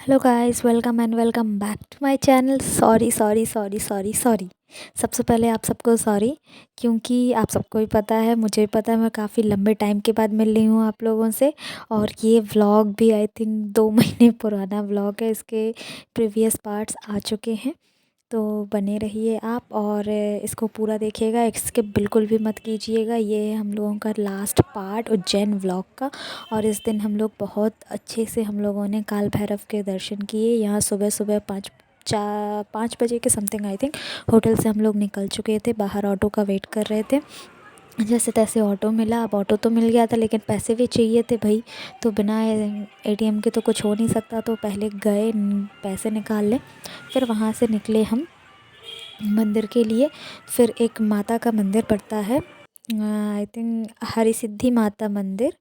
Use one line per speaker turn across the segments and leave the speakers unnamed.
Hello guys, welcome and welcome back to my channel. Sorry sorry sorry sorry sorry. सबसे पहले आप सबको sorry, क्योंकि आप सबको भी पता है, मुझे भी पता है, मैं काफ़ी लंबे टाइम के बाद मिल रही हूँ आप लोगों से। और ये व्लॉग भी आई थिंक 2 महीने पुराना व्लॉग है। इसके प्रीवियस पार्ट्स आ चुके हैं, तो बने रहिए आप और इसको पूरा देखिएगा, स्किप बिल्कुल भी मत कीजिएगा। ये है हम लोगों का लास्ट पार्ट उज्जैन व्लॉग का। और इस दिन हम लोग बहुत अच्छे से हम लोगों ने काल भैरव के दर्शन किए। यहाँ सुबह सुबह 5 बजे के समथिंग आई थिंक होटल से हम लोग निकल चुके थे, बाहर ऑटो का वेट कर रहे थे। जैसे तैसे ऑटो मिला। अब ऑटो तो मिल गया था, लेकिन पैसे भी चाहिए थे भाई, तो बिना एटीएम के तो कुछ हो नहीं सकता। तो पहले गए पैसे निकाल ले, फिर वहाँ से निकले हम मंदिर के लिए। फिर एक माता का मंदिर पड़ता है, आई थिंक हरिसिद्धि माता मंदिर,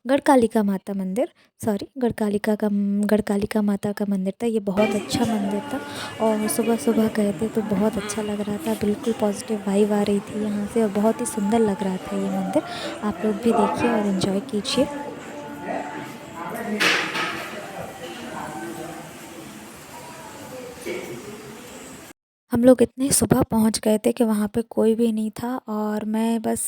गढ़कालिका माता मंदिर, सॉरी गढ़कालिका माता का मंदिर था। ये बहुत अच्छा मंदिर था और सुबह सुबह गए थे तो बहुत अच्छा लग रहा था, बिल्कुल पॉजिटिव वाइब आ रही थी यहाँ से और बहुत ही सुंदर लग रहा था ये मंदिर। आप लोग भी देखिए और इन्जॉय कीजिए। हम लोग इतने सुबह पहुंच गए थे कि वहाँ पे कोई भी नहीं था और मैं बस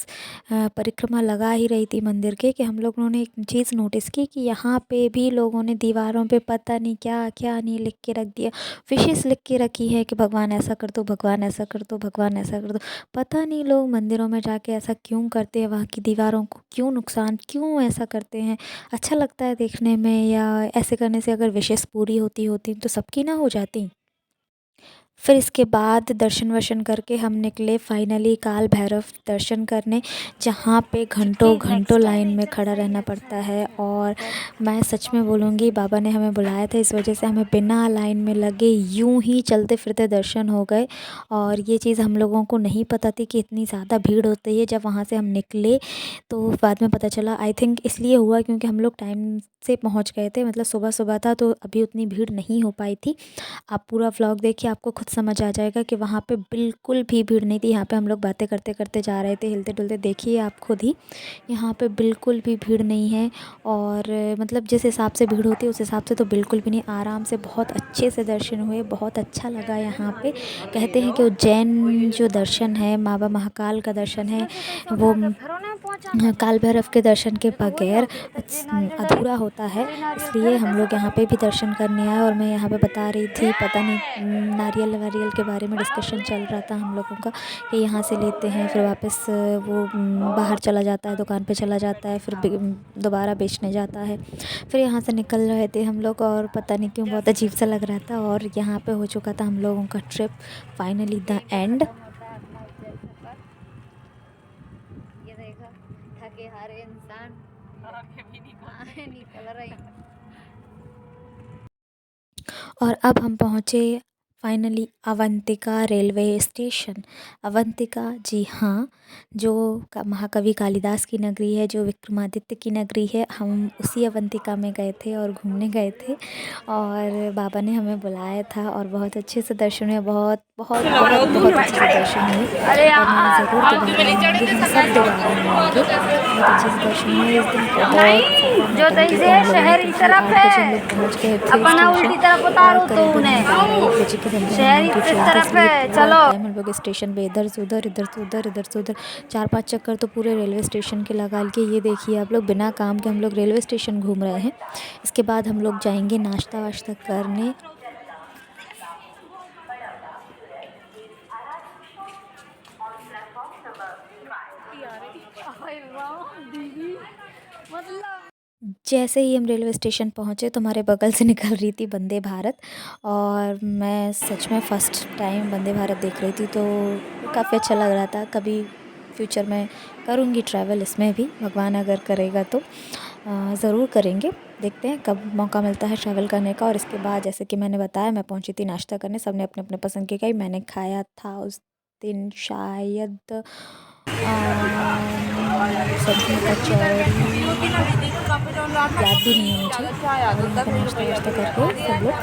परिक्रमा लगा ही रही थी मंदिर के कि हम लोगों ने एक चीज़ नोटिस की कि यहाँ पे भी लोगों ने दीवारों पे पता नहीं क्या क्या नहीं लिख के रख दिया। विशेष लिख के रखी है कि भगवान ऐसा कर दो, भगवान ऐसा कर दो, भगवान ऐसा कर दो। पता नहीं लोग मंदिरों में जाके ऐसा क्यों करते हैं, वहाँ की दीवारों को क्यों नुकसान, क्यों ऐसा करते हैं। अच्छा लगता है देखने में, या ऐसे करने से अगर विशेष पूरी होती होती तो सबकी ना हो जाती। फिर इसके बाद दर्शन वर्शन करके हम निकले फाइनली काल भैरव दर्शन करने, जहाँ पे घंटों घंटों लाइन में खड़ा रहना पड़ता है। और मैं सच में बोलूँगी, बाबा ने हमें बुलाया था, इस वजह से हमें बिना लाइन में लगे यूं ही चलते फिरते दर्शन हो गए। और ये चीज़ हम लोगों को नहीं पता थी कि इतनी ज़्यादा भीड़ होती है। जब वहाँ से हम निकले तो बाद में पता चला, आई थिंक इसलिए हुआ क्योंकि हम लोग टाइम से पहुँच गए थे, मतलब सुबह सुबह था तो अभी उतनी भीड़ नहीं हो पाई थी। आप पूरा व्लॉग देखिए, आपको खुद समझ आ जाएगा कि वहाँ पे बिल्कुल भी भीड़ नहीं थी। यहाँ पे हम लोग बातें करते करते जा रहे थे, हिलते डुलते, देखिए आप खुद ही। यहाँ पे बिल्कुल भी भीड़ नहीं है और मतलब जिस हिसाब से भीड़ होती है उस हिसाब से तो बिल्कुल भी नहीं। आराम से बहुत अच्छे से दर्शन हुए, बहुत अच्छा लगा यहाँ पे। कहते हैं कि उज्जैन जो दर्शन है, बाबा महाकाल का दर्शन है, वो काल भैरव के दर्शन के बगैर अधूरा होता है। इसलिए हम लोग यहाँ पे भी दर्शन करने आए। और मैं यहाँ पे बता रही थी, पता नहीं नारियल वारियल के बारे में डिस्कशन चल रहा था हम लोगों का कि यहाँ से लेते हैं फिर वापस वो बाहर चला जाता है, दुकान पे चला जाता है, फिर दोबारा बेचने जाता है। फिर यहाँ से निकल रहे थे हम लोग और पता नहीं क्यों बहुत अजीब सा लग रहा था। और यहाँ पे हो चुका था हम लोगों का ट्रिप फाइनली द एंड। ये देखा, थके हारे इंसान आगे भी निकल रही। और अब हम पहुँचे finally Avantika railway station. Avantika, जी हाँ, जो महाकवि कालिदास की नगरी है, जो विक्रमादित्य की नगरी है, हम उसी अवंतिका में गए थे और घूमने गए थे। और बाबा ने हमें बुलाया था और बहुत अच्छे से दर्शन हुए, बहुत बहुत बहुत बहुत अच्छे से दर्शन हुए। और मैं ज़रूर दोबारा आऊँगी, हम सब दोबारा आएंगे। बहुत अच्छे से दर्शन हुए इस दिन, बहुत सारा
जो
नौटंकी
तैसे
तो हम लोगों ने
शहर
की
की
थी।
तरफ
8 बजे हम
है,
लोग पहुँच गए थे
अपना
स्टेशन
उल्टी तरफ
और
उतारो तो
करीबन
उन्हें
12 1 बजे के समथिंग हम
शहर
लोगों की
इस
ट्रेन थी।
तरफ
इसलिए
है,
पूरा
चलो।
टाइम हम लोग स्टेशन पे इधर से उधर, इधर से उधर, इधर से उधर 4 5 चक्कर तो पूरे रेलवे स्टेशन के लगा के। ये देखिए आप लोग, बिना काम के हम लोग रेलवे स्टेशन घूम रहे हैं। इसके बाद हम लोग जाएंगे नाश्ता वाश्ता करने। जैसे ही हम रेलवे स्टेशन पहुँचे तो हमारे बगल से निकल रही थी वंदे भारत। और मैं सच में फ़र्स्ट टाइम वंदे भारत देख रही थी, तो काफ़ी अच्छा लग रहा था। कभी फ्यूचर में करूँगी ट्रैवल इसमें भी, भगवान अगर करेगा तो ज़रूर करेंगे। देखते हैं कब मौका मिलता है ट्रैवल करने का। और इसके बाद जैसे कि मैंने बताया, मैं पहुंची थी नाश्ता करने, सबने अपने अपने पसंद की खाई। मैंने खाया था उस दिन शायद समथिंग कचौड़ी, याद भी नहीं है मुझे। और यहाँ पे नाश्ता वाश्ता करके सब लोग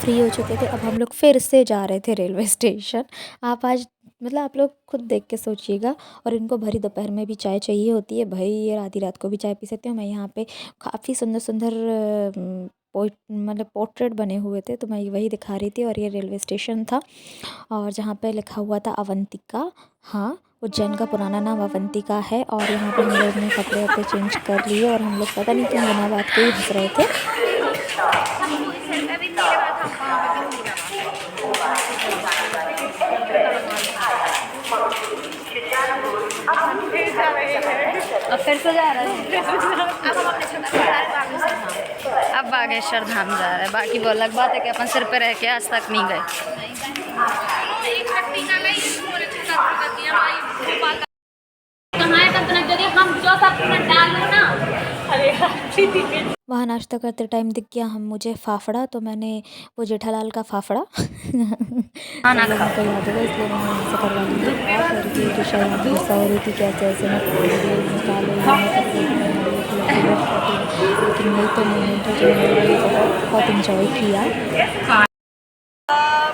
फ्री हो चुके थे। अब हम लोग फिर से जा रहे थे रेलवे स्टेशन। आप आज मतलब आप लोग खुद देख के सोचिएगा। और इनको भरी दोपहर में भी चाय चाहिए होती है भाई, ये आधी रात को भी चाय पी सकते हो। मैं यहाँ पे काफ़ी सुंदर सुंदर मतलब पोर्ट्रेट बने हुए थे, तो मैं वही दिखा रही थी। और ये रेलवे स्टेशन था और जहाँ पे लिखा हुआ था अवंतिका। हाँ, उज्जैन का पुराना नाम अवंतिका है। और यहाँ पे हम लोग ने कपड़े वपड़े चेंज कर लिए और हम लोग पता नहीं क्यों बिना बात के ही हंस रहे थे।
अब फिर से जा रहे हैं। अब बागेश्वर धाम जा रहे हैं। बाकी वो अलग बात है कि अपन सिर पे रह के आज तक नहीं गए।
वहाँ नाश्ता करते टाइम दिख गया मुझे फाफड़ा, तो मैंने वो जेठालाल का फाफड़ा लोगों को याद होगा, इसलिए मैंने वहाँ से करवा ली थी। और फिर भी ऋषा यहाँ पे गुस्सा हो रही थी कैसे ऐसे मैं वीडियो निकालो यहाँ पर लेकिन यही तो मोमेंट है जो मैंने बहुत इंजॉय किया।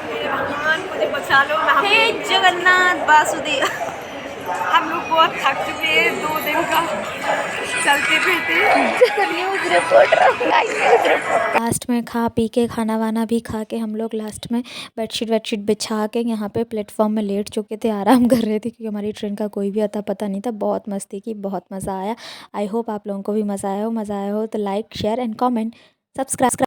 मेरे भगवान मुझे बचा लो। हे जगन्नाथ वासुदेव। हम लोग बहुत थक चुके हैं 2 दिन का चलते फिरते।
लास्ट में खा पी के खाना वाना भी खा के हम लोग लास्ट में बेडशीट वेडशीट बिछा के यहाँ पे प्लेटफॉर्म में लेट चुके थे, आराम कर रहे थे क्योंकि हमारी ट्रेन का कोई भी अता पता नहीं था। बहुत मस्ती की, बहुत मज़ा आया। आई होप आप लोगों को भी मज़ा आया हो तो like share and comment subscribe.